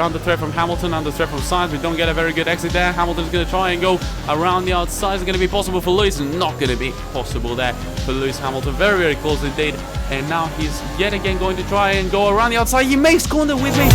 around the threat from Hamilton and the threat from Sainz. We don't get a very good exit there. Hamilton's going to try and go around the outside. Is it going to be possible for Lewis? Not going to be possible there for Lewis Hamilton. Very, very close indeed. And now he's yet again going to try and go around the outside. He makes corner with me.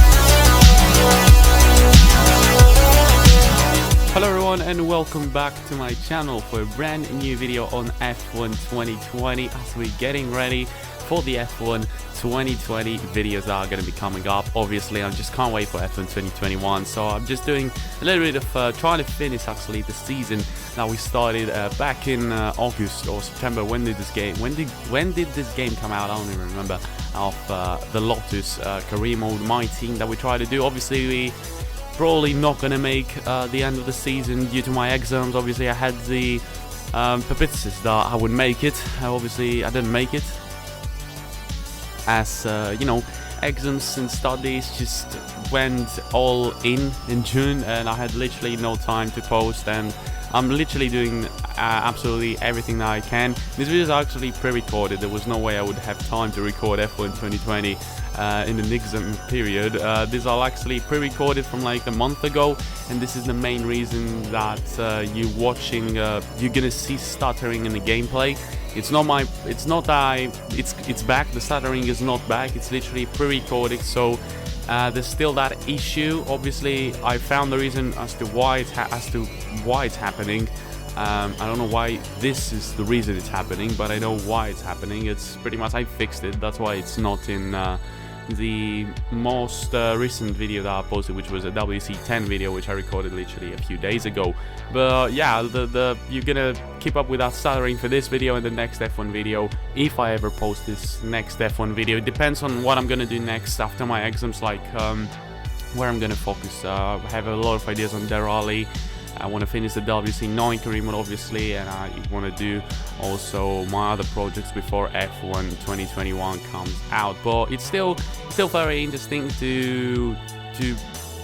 Hello everyone and welcome back to my channel for a brand new video on F1 2020 as we're getting ready for the F1 2020 videos that are going to be coming up. Obviously, I just can't wait for F1 2021, so I'm just doing a little bit of trying to finish actually the season that we started back in August or September. When did this game come out? I don't even remember. Of the Lotus career mode, my team that we try to do. Obviously, we probably not gonna make the end of the season due to my exams. Obviously, I had the hypothesis that I would make it. Obviously, I didn't make it, as you know, exams and studies just went all in June, and I had literally no time to post, and I'm literally doing absolutely everything that I can. This video is actually pre-recorded. There was no way I would have time to record F1 2020 in the exam period. These are actually pre-recorded from like a month ago, and this is the main reason that you're watching. You're gonna see stuttering in the gameplay. It's not it's back. The stuttering is not back. It's literally pre-recorded, so there's still that issue. Obviously, I found the reason as to why it's happening. I don't know why this is the reason it's happening, but I know why it's happening. It's pretty much I fixed it. That's why it's not in the most recent video that I posted, which was a WC10 video, which I recorded literally a few days ago. But yeah, you're gonna keep up with that stuttering for this video and the next F1 video, if I ever post this next F1 video. It depends on what I'm gonna do next after my exams, like where I'm gonna focus. I have a lot of ideas on the rally. I want to finish the WC9 career mode, obviously, and I want to do also my other projects before F1 2021 comes out. But it's still very interesting to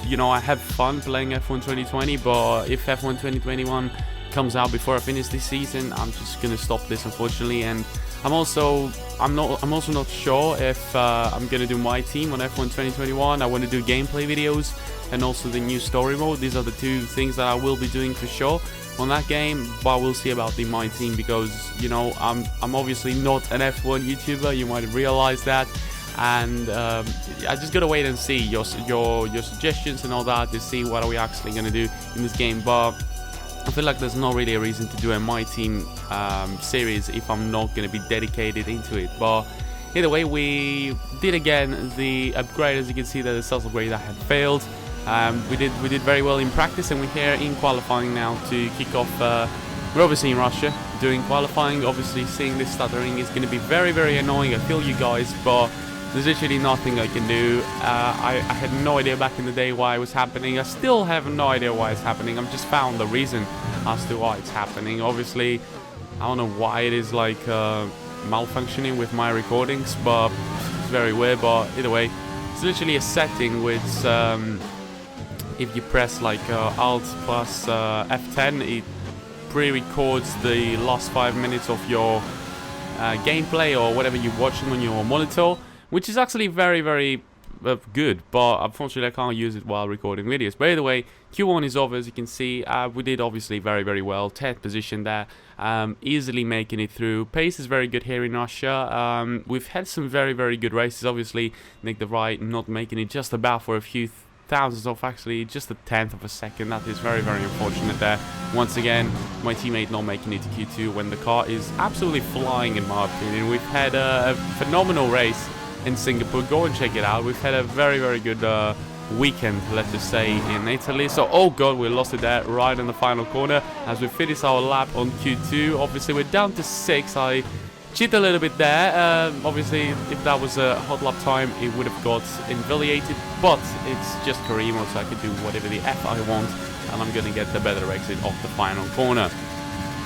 you know, I have fun playing F1 2020. But if F1 2021 comes out before I finish this season, I'm just gonna stop this, unfortunately. And I'm also not sure if I'm gonna do my team on F1 2021. I want to do gameplay videos and also the new story mode. These are the two things that I will be doing for sure on that game, but we'll see about the my team, because you know, I'm obviously not an F1 YouTuber. You might have realized that, and I just gotta wait and see your suggestions and all that to see what are we actually gonna do in this game. But I feel like there's not really a reason to do a my team series if I'm not gonna be dedicated into it. But either way, we did again the upgrade. As you can see, that the self upgrade that had failed. We did very well in practice, and we're here in qualifying now to kick off. We're obviously in Russia doing qualifying. Obviously, seeing this stuttering is going to be very, very annoying. I feel you guys, but there's literally nothing I can do. I had no idea back in the day why it was happening. I still have no idea why it's happening. I've just found the reason as to why it's happening. Obviously, I don't know why it is like malfunctioning with my recordings, but it's very weird. But either way, it's literally a setting which if you press like Alt plus F10, it pre-records the last 5 minutes of your gameplay or whatever you're watching on your monitor, which is actually very, very good. But unfortunately, I can't use it while recording videos. But either way, Q1 is over. As you can see, we did obviously very, very well. 10th position there, easily making it through. Pace is very good here in Russia. We've had some very, very good races. Obviously, Nick the Right not making it just about for a few thousandths of, actually just a 10th of a second. That is very, very unfortunate there. Once again, my teammate not making it to Q2 when the car is absolutely flying, in my opinion. We've had a phenomenal race in Singapore. Go and check it out. We've had a very, very good weekend, let's just say, in Italy. So, oh god, we lost it there right in the final corner as we finish our lap on Q2. Obviously, we're down to 6. I cheat a little bit there. Obviously, if that was a hot lap time, it would have got invalidated, but it's just career mode, so I can do whatever the F I want, and I'm gonna get the better exit off the final corner.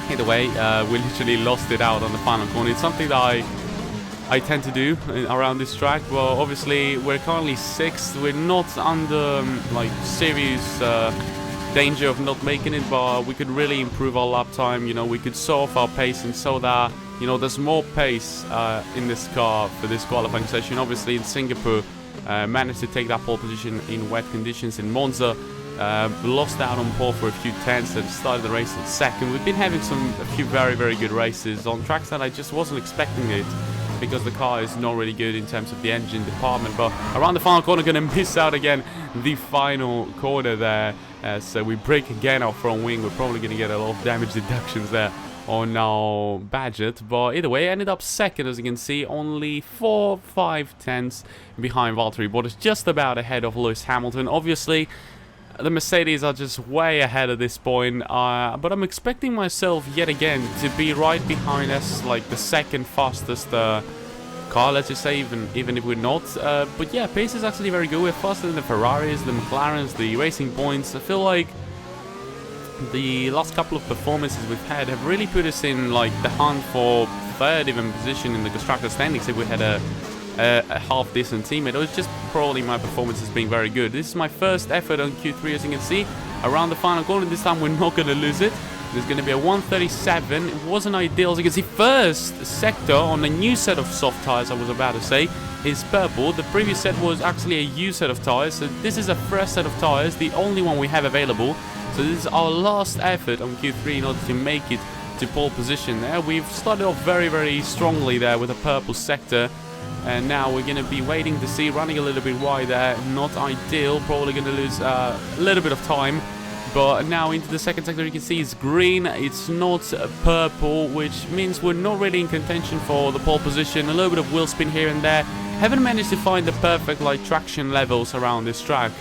Either way, we literally lost it out on the final corner. It's something that I tend to do around this track. Well, obviously, we're currently 6th. We're not under like serious danger of not making it, but we could really improve our lap time. You know, we could show off our pace, and so that, you know, there's more pace in this car for this qualifying session. Obviously, in Singapore, managed to take that pole position in wet conditions in Monza. Lost out on pole for a few tenths and started the race in second. We've been having a few very, very good races on tracks that I just wasn't expecting it, because the car is not really good in terms of the engine department. But around the final corner, gonna miss out again the final corner there. So we break again our front wing. We're probably gonna get a lot of damage deductions there on our budget, but either way, ended up second, as you can see, only 4-5 tenths behind Valtteri Bottas, just about ahead of Lewis Hamilton. Obviously, the Mercedes are just way ahead at this point, but I'm expecting myself yet again to be right behind us, like the second fastest car, let's just say, even if we're not. But yeah, pace is actually very good. We're faster than the Ferraris, the McLarens, the Racing Points. I feel like the last couple of performances we've had have really put us in like the hunt for third even position in the constructor standings if we had a half decent teammate. It was just probably my performance has been very good. This is my first effort on Q3, as you can see, around the final corner. This time we're not going to lose it. There's going to be a 137. It wasn't ideal, as you can see. First sector on a new set of soft tires, I was about to say, is purple. The previous set was actually a used set of tires, so this is a fresh set of tires, the only one we have available. So this is our last effort on Q3 in order to make it to pole position there. We've started off very, very strongly there with a purple sector. And now we're going to be waiting to see, running a little bit wide there. Not ideal, probably going to lose a little bit of time. But now into the second sector, you can see it's green, it's not purple, which means we're not really in contention for the pole position. A little bit of wheel spin here and there. Haven't managed to find the perfect like traction levels around this track,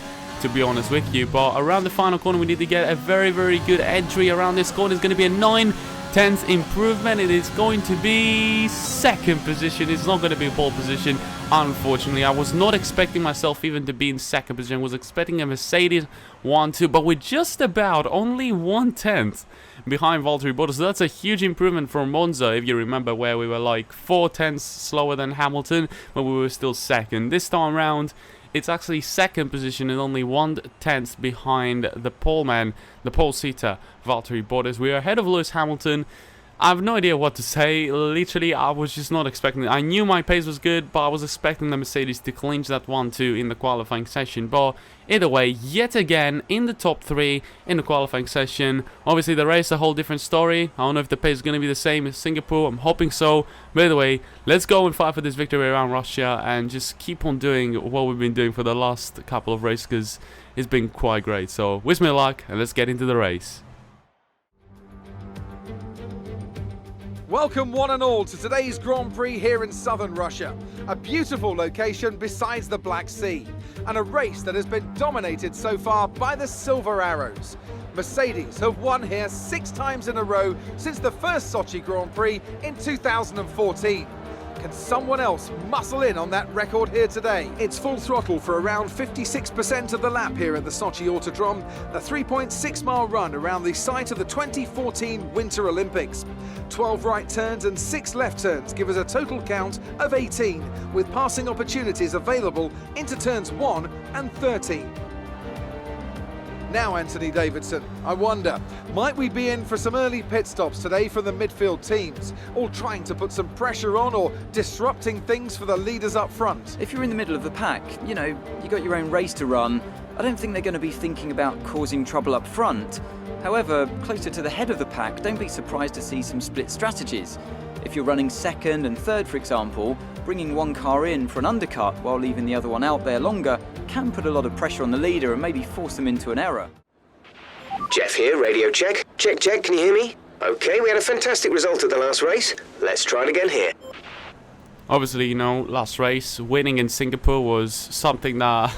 to be honest with you. But around the final corner, we need to get a very, very good entry around this corner. It's going to be a 9/10 improvement. It is going to be second position. It's not going to be a pole position, unfortunately. I was not expecting myself even to be in second position. I was expecting a Mercedes 1-2, but we're just about only 1/10 behind Valtteri Bottas. So that's a huge improvement from Monza, if you remember, where we were like 4 tenths slower than Hamilton, but we were still second. This time around, it's actually second position and only 1/10 behind the pole man, the pole seater, Valtteri Bottas. We are ahead of Lewis Hamilton. I have no idea what to say. Literally, I was just not expecting it. I knew my pace was good, but I was expecting the Mercedes to clinch that 1-2 in the qualifying session. But either way, yet again, in the top 3 in the qualifying session. Obviously, the race, a whole different story. I don't know if the pace is going to be the same as Singapore. I'm hoping so. But either way, let's go and fight for this victory around Russia and just keep on doing what we've been doing for the last couple of races, because it's been quite great. So, wish me luck, and let's get into the race. Welcome one and all to today's Grand Prix here in southern Russia. A beautiful location besides the Black Sea, and a race that has been dominated so far by the Silver Arrows. Mercedes have won here 6 times in a row since the first Sochi Grand Prix in 2014. Can someone else muscle in on that record here today? It's full throttle for around 56% of the lap here at the Sochi Autodrome, the 3.6-mile run around the site of the 2014 Winter Olympics. 12 right turns and 6 left turns give us a total count of 18, with passing opportunities available into turns 1 and 13. Now, Anthony Davidson, I wonder, might we be in for some early pit stops today from the midfield teams, all trying to put some pressure on or disrupting things for the leaders up front? If you're in the middle of the pack, you got your own race to run. I don't think they're going to be thinking about causing trouble up front. However, closer to the head of the pack, don't be surprised to see some split strategies. If you're running second and third, for example, bringing one car in for an undercut while leaving the other one out there longer can put a lot of pressure on the leader and maybe force them into an error. Jeff here, radio check. Check, check, can you hear me? Okay, we had a fantastic result at the last race. Let's try it again here. Obviously, last race, winning in Singapore was something that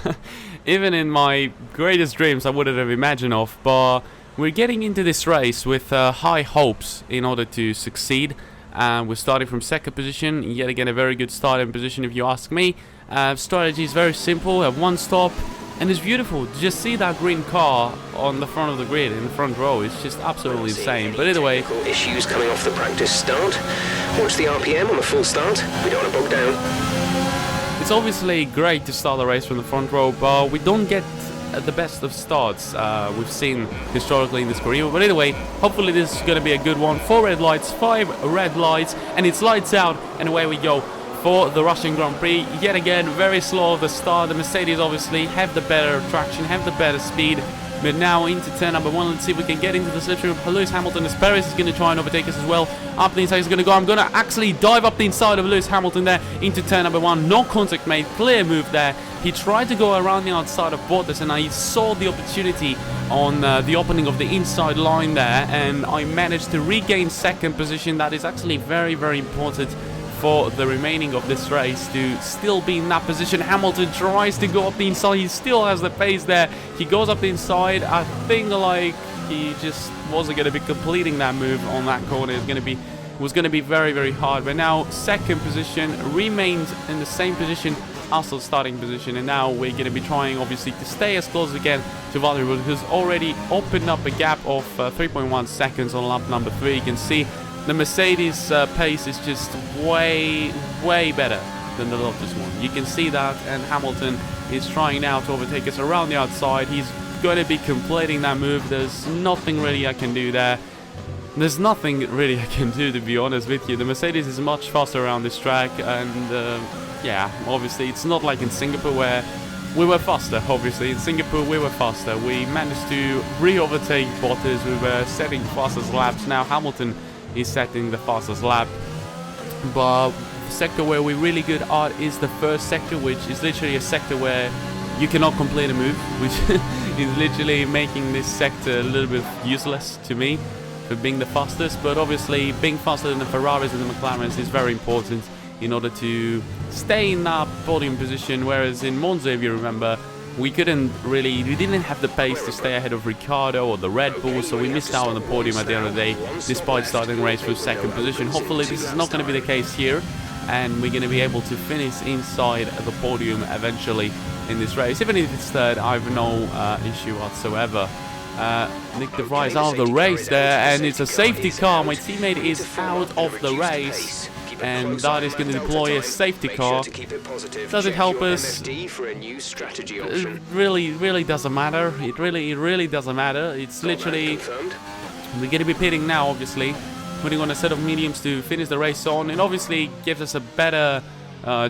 even in my greatest dreams I wouldn't have imagined of, but we're getting into this race with high hopes in order to succeed. We're starting from second position, yet again a very good starting position if you ask me. Strategy is very simple, have one stop, and it's beautiful. Just see that green car on the front of the grid, in the front row. It's just absolutely insane. But either way, issues coming off the practice start. Watch the RPM on the full start. We don't want to bog down. It's obviously great to start the race from the front row, but we don't get the best of starts we've seen historically in this career. But either way, hopefully this is going to be a good one. 4 red lights, 5 red lights, and it's lights out, and away we go. for the Russian Grand Prix. Yet again, very slow at the start. The Mercedes obviously have the better traction, have the better speed. But now into turn number 1, let's see if we can get into the slipstream. Lewis Hamilton, as Perez is going to try and overtake us as well. Up the inside he's going to go. I'm going to actually dive up the inside of Lewis Hamilton there into turn number 1. No contact made, clear move there. He tried to go around the outside of Bottas, and I saw the opportunity on the opening of the inside line there, and I managed to regain second position. That is actually very, very important for the remaining of this race to still be in that position. Hamilton tries to go up the inside. He still has the pace there. He goes up the inside. I think like he just wasn't going to be completing that move on that corner. It was going to be very, very hard. But now second position, remains in the same position as the starting position, and now we're going to be trying obviously to stay as close as we can to Valerie, who's already opened up a gap of 3.1 seconds on lap number 3. You can see the Mercedes pace is just way, way better than the Lotus one. You can see that, and Hamilton is trying now to overtake us around the outside. He's going to be completing that move. There's nothing really I can do there. There's nothing really I can do, to be honest with you. The Mercedes is much faster around this track, and yeah, obviously it's not like in Singapore where we were faster. Obviously in Singapore we were faster. We managed to re-overtake Bottas. We were setting fastest laps. Now Hamilton is setting the fastest lap, but the sector where we're really good at is the first sector, which is literally a sector where you cannot complete a move, which is literally making this sector a little bit useless to me for being the fastest. But obviously being faster than the Ferraris and the McLarens is very important in order to stay in that podium position, whereas in Monza, if you remember, we didn't have the pace to stay ahead of Ricciardo or the Red Bull, so we missed out on the podium at the end of the day, despite starting the race with second position. Hopefully this is not going to be the case here, and we're going to be able to finish inside the podium eventually in this race. Even if it's third, I have no issue whatsoever. Nick de Vries out of the race there, and it's a safety car. My teammate is out of the race, and that is going to deploy a safety car. Does it help us? It really doesn't matter. It really doesn't matter. It's literally, we're going to be pitting now, obviously, putting on a set of mediums to finish the race on, and obviously gives us a better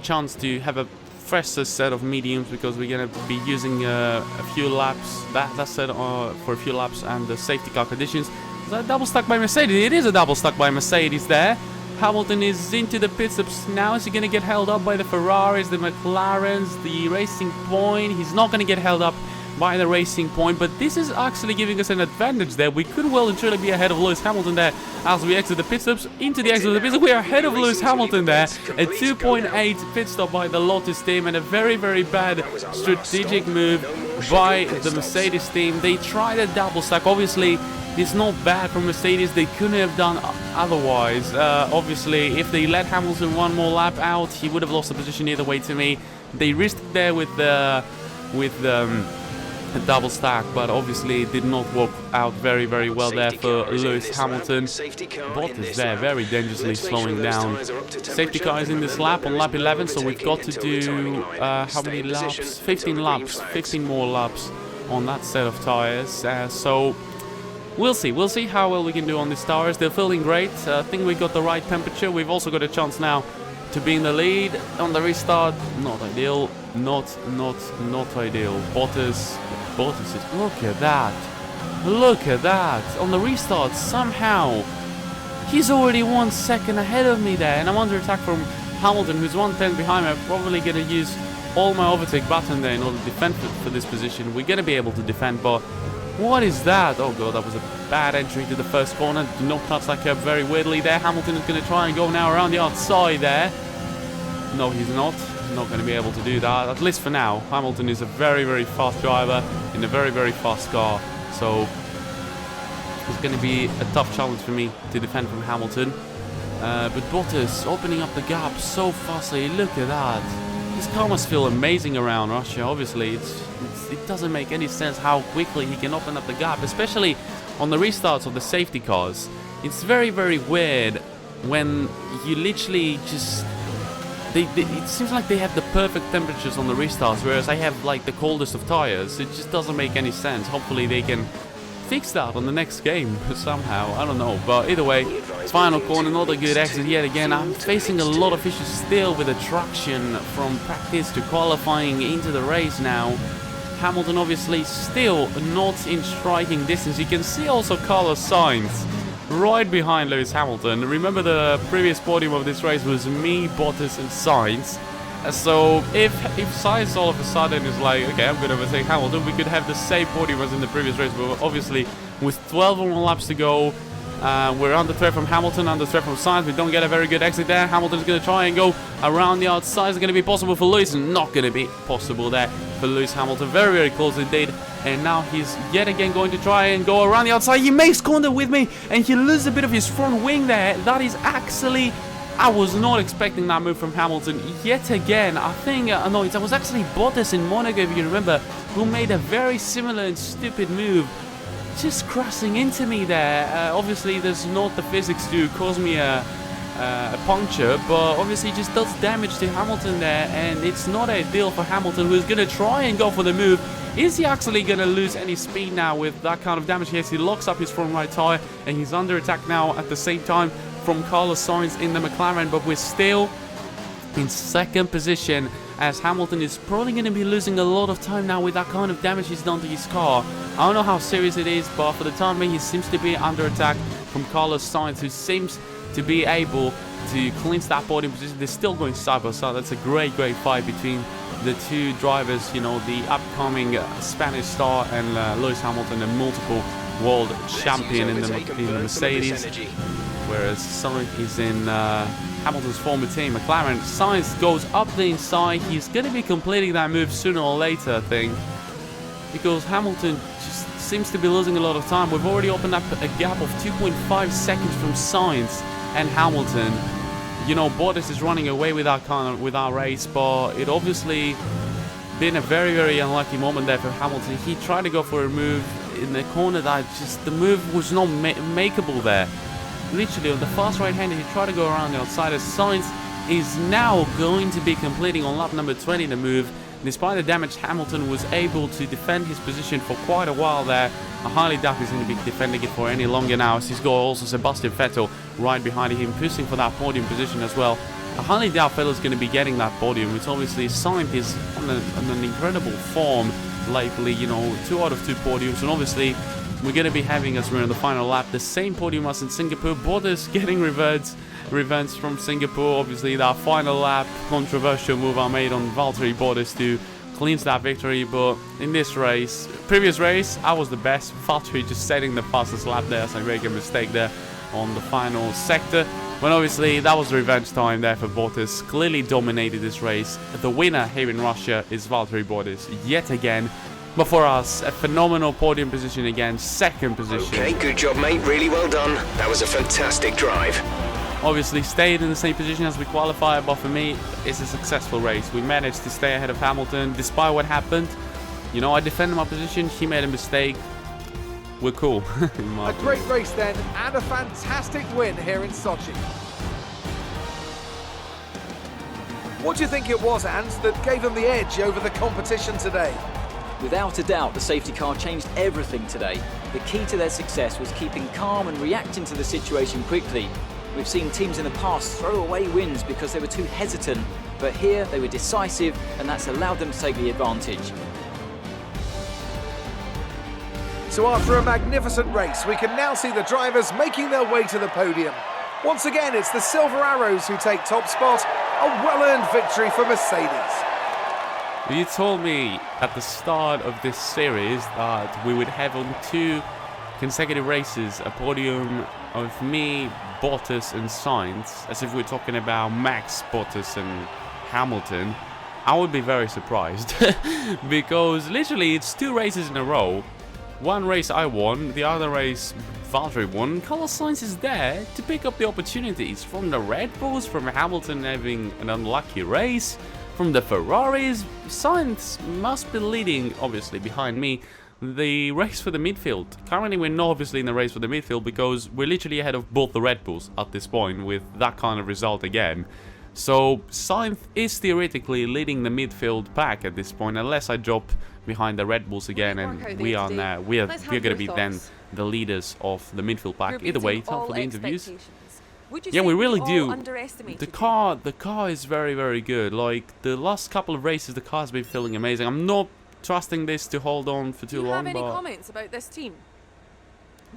chance to have a fresher set of mediums, because we're going to be using a few laps, that set for a few laps, and the safety car conditions. Is that double stuck by Mercedes? It is a double stuck by Mercedes there. Hamilton is into the pit stops now. Is he going to get held up by the Ferraris, the McLarens, the Racing Point? He's not going to get held up by the Racing Point, but this is actually giving us an advantage there. We could well and truly be ahead of Lewis Hamilton there as we exit the pit stops. Into the exit of the pit stop, we are ahead of Lewis Hamilton there. A 2.8 pit stop by the Lotus team, and a very, very bad strategic move by the Mercedes team. They tried a double stack. Obviously, it's not bad from Mercedes. They couldn't have done otherwise. Obviously, if they let Hamilton one more lap out, he would have lost the position either way to me. They risked there with the a double stack, but obviously it did not work out very, very well there for Lewis Hamilton. Bottas there very dangerously slowing down. Safety car is in this lap on lap 11, so we've got to do how many laps? 15 laps, 15 more laps on that set of tires. So we'll see how well we can do on these tires. They're feeling great. I think we got the right temperature. We've also got a chance now to be in the lead on the restart. Not ideal. Not ideal. Bottas is, look at that, on the restart somehow he's already 1 second ahead of me there, and I'm under attack from Hamilton, who's 1/10 behind me. I'm probably gonna use all my overtake button there in order to defend for this position. We're gonna be able to defend, but what is that? Oh god, that was a bad entry to the first corner. Do not touch that curb very weirdly there. Hamilton is gonna try and go now around the outside there. No, he's not. Not going to be able to do that, at least for now. Hamilton is a very, very fast driver in a very, very fast car, so it's going to be a tough challenge for me to defend from Hamilton. But Bottas opening up the gap so fastly. Look at that. This car must feel amazing around Russia. Obviously, it doesn't make any sense how quickly he can open up the gap, especially on the restarts of the safety cars. It's very, very weird when you literally just... it seems like they have the perfect temperatures on the restarts, whereas I have like the coldest of tires. It just doesn't make any sense. Hopefully they can fix that on the next game somehow. I don't know. But either way, final corner, not a good exit yet again. I'm facing a lot of issues still with the traction from practice to qualifying into the race now. Hamilton obviously still not in striking distance. You can see also Carlos Sainz right behind Lewis Hamilton. Remember, the previous podium of this race was me, Bottas and Sainz. So if Sainz all of a sudden is like, okay, I'm going to overtake Hamilton, we could have the same podium as in the previous race. But obviously with 12 more laps to go, we're under threat from Hamilton, under threat from Sainz. We don't get a very good exit there. Hamilton's going to try and go around the outside. Is it going to be possible for Lewis? Not going to be possible there for Lewis Hamilton. Very, very close indeed. And now he's yet again going to try and go around the outside. He makes contact with me and he loses a bit of his front wing there. That is actually... I was not expecting that move from Hamilton yet again. I think, no, it was actually Bottas in Monaco, if you remember, who made a very similar and stupid move, just crashing into me there. Obviously, there's not the physics to cause me a puncture, but obviously just does damage to Hamilton there, and it's not ideal for Hamilton, who's going to try and go for the move. Is he actually going to lose any speed now with that kind of damage? Yes, he locks up his front right tyre, and he's under attack now at the same time from Carlos Sainz in the McLaren, but we're still in second position as Hamilton is probably going to be losing a lot of time now with that kind of damage he's done to his car. I don't know how serious it is, but for the time being he seems to be under attack from Carlos Sainz, who seems to be able to clinch that podium position. They're still going side by side. That's a great fight between the two drivers, you know, the upcoming Spanish star and Lewis Hamilton, a multiple world champion in the Mercedes. Whereas Sainz is in Hamilton's former team, McLaren. Sainz goes up the inside. He's going to be completing that move sooner or later, I think, because Hamilton just seems to be losing a lot of time. We've already opened up a gap of 2.5 seconds from Sainz and Hamilton. You know, Bottas is running away with our race, but it obviously been a very unlucky moment there for Hamilton. He tried to go for a move in the corner that just the move was not makeable there. Literally on the fast right-hander, he tried to go around the outside. As Sainz is now going to be completing on lap number 20 the move. Despite the damage, Hamilton was able to defend his position for quite a while there. I highly doubt he's going to be defending it for any longer now, as he's got also Sebastian Vettel right behind him, pushing for that podium position as well. I highly doubt Vettel's going to be getting that podium, which obviously Sainz is on an incredible form lately. You know, 2 out of 2 podiums, and obviously we're going to be having, as we're on the final lap, the same podium as in Singapore. Bottas getting revenge from Singapore. Obviously, that final lap controversial move I made on Valtteri Bottas to cleanse that victory. But in this race, previous race, I was the best. Valtteri just setting the fastest lap there, as I make a mistake there on the final sector. But obviously, that was revenge time there for Bottas. Clearly dominated this race. The winner here in Russia is Valtteri Bottas yet again. But for us, a phenomenal podium position again, second position. Okay, good job, mate. Really well done. That was a fantastic drive. Obviously stayed in the same position as we qualified, but for me, it's a successful race. We managed to stay ahead of Hamilton despite what happened. You know, I defended my position. He made a mistake. We're cool. A great race then, and a fantastic win here in Sochi. What do you think it was, Ant, that gave them the edge over the competition today? Without a doubt, the safety car changed everything today. The key to their success was keeping calm and reacting to the situation quickly. We've seen teams in the past throw away wins because they were too hesitant, but here they were decisive, and that's allowed them to take the advantage. So after a magnificent race, we can now see the drivers making their way to the podium. Once again, it's the Silver Arrows who take top spot, a well-earned victory for Mercedes. You told me at the start of this series that we would have on 2 consecutive races a podium of me, Bottas and Sainz, as if we're talking about Max, Bottas and Hamilton. I would be very surprised because literally it's 2 races in a row. One race I won, the other race Valtteri won. Carlos Sainz is there to pick up the opportunities from the Red Bulls, from Hamilton having an unlucky race, from the Ferraris. Sainz must be leading, obviously behind me, the race for the midfield. Currently we're not obviously in the race for the midfield because we're literally ahead of both the Red Bulls at this point with that kind of result again. So Sainz is theoretically leading the midfield pack at this point, unless I drop behind the Red Bulls again, and we're going to be then the leaders of the midfield pack. Either way, time for the interviews. Yeah, we really do. The car is very, very good. Like, the last couple of races, the car's been feeling amazing. I'm not trusting this to hold on for too long. Do you have any comments about this team?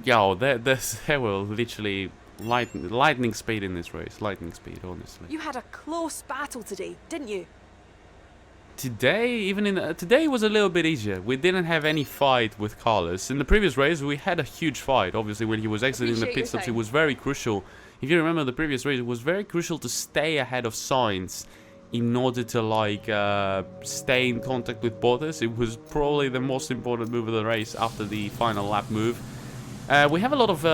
Yo, there will literally lightning speed in this race. Lightning speed, honestly. You had a close battle today, didn't you? Today, today was a little bit easier. We didn't have any fight with Carlos. In the previous race, we had a huge fight. Obviously, when he was exiting the pit stops, it was very crucial. If you remember the previous race, it was very crucial to stay ahead of Sainz in order to like stay in contact with Bottas. It was probably the most important move of the race after the final lap move. We have a lot of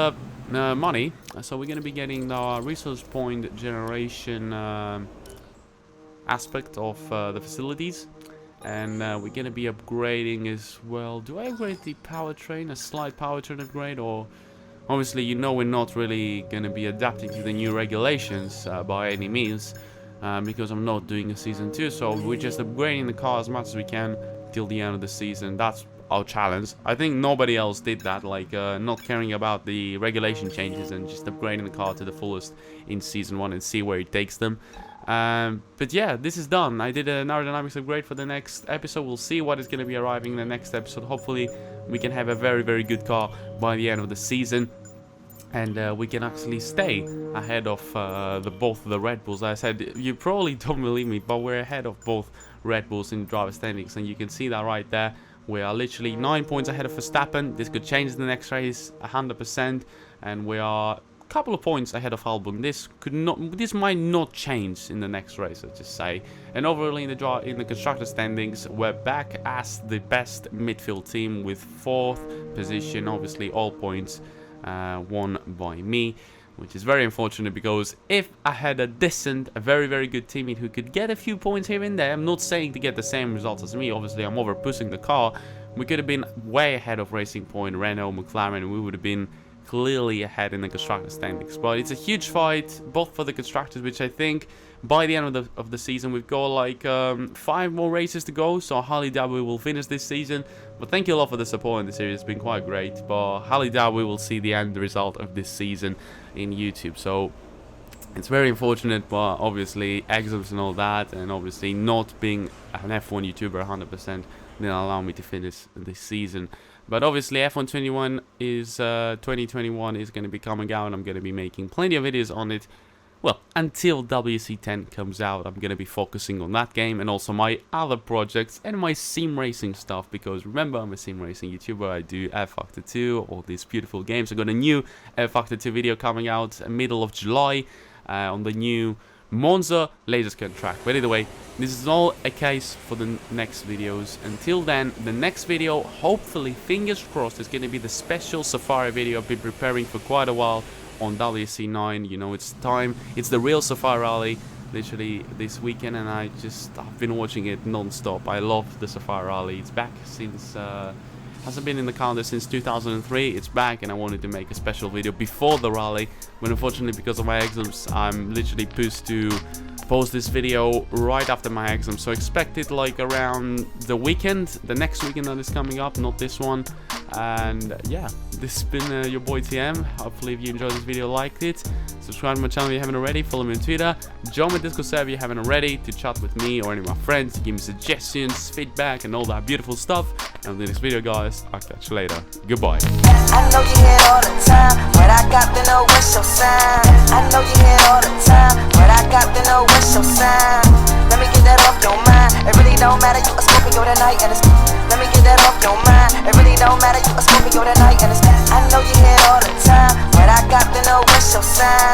money, so we're going to be getting the resource point generation aspect of the facilities, and we're going to be upgrading as well. Do I upgrade the powertrain, a slight powertrain upgrade, or obviously we're not really going to be adapting to the new regulations by any means, because I'm not doing a season 2, so we're just upgrading the car as much as we can till the end of the season. That's our challenge. I think nobody else did that, like not caring about the regulation changes and just upgrading the car to the fullest in season 1 and see where it takes them. But yeah, this is done. I did an aerodynamics upgrade for the next episode. We'll see what is going to be arriving in the next episode. Hopefully we can have a very, very good car by the end of the season, and we can actually stay ahead of both the Red Bulls. As I said, you probably don't believe me, but we're ahead of both Red Bulls in driver standings, and you can see that right there. We are literally 9 points ahead of Verstappen. This could change in the next race 100%, and we are a couple of points ahead of Albon. This might not change in the next race, let's just say. And overall in the constructor standings, we're back as the best midfield team with 4th position. Obviously, all points won by me, which is very unfortunate, because if I had a very, very good teammate who could get a few points here and there, I'm not saying to get the same results as me, obviously I'm over pushing the car, we could have been way ahead of Racing Point, Renault, McLaren, and we would have been clearly ahead in the constructor standings. But it's a huge fight, both for the constructors, which I think by the end of the season we've got like 5 more races to go, so highly doubt we will finish this season. But thank you a lot for the support in the series, it's been quite great, but highly doubt we will see the end result of this season in YouTube. So it's very unfortunate, but obviously exams and all that, and obviously not being an F1 YouTuber 100% didn't allow me to finish this season. But obviously F1 2021 is going to be coming out, and I'm going to be making plenty of videos on it. Well, until WC10 comes out, I'm going to be focusing on that game and also my other projects and my sim racing stuff, because remember, I'm a sim racing YouTuber. I do F Factor 2, all these beautiful games. I got a new F Factor 2 video coming out middle of July on the new Monza Laserscan track. But either way, this is all a case for the next videos. Until then, the next video, hopefully, fingers crossed, is going to be the special Safari video I've been preparing for quite a while on WC9. You know, it's time. It's the real Safari Rally, literally this weekend, and I've been watching it non-stop. I love the Safari Rally. It's back since hasn't been in the calendar since 2003. It's back, and I wanted to make a special video before the rally, but unfortunately because of my exams I'm literally pushed to post this video right after my exam, so expect it like around the next weekend that is coming up, not this one. And yeah, this has been your boy TM. Hopefully if you enjoyed this video, liked it, subscribe to my channel if you haven't already, follow me on Twitter, join my Discord server if you haven't already, to chat with me or any of my friends, to give me suggestions, feedback and all that beautiful stuff. And in the next video guys, I'll catch you later. Goodbye. I know you hear it all the time, but I got to know what's your sign. I know you hear it all the time, but I got to know what's your sign. Let me get that off your mind. It really don't matter, you a Scorpio tonight, and it's. Let me get that off your mind. It really don't matter, you a Scorpio tonight, and it's. I know you hear it all the time, but I got to know what's your sign.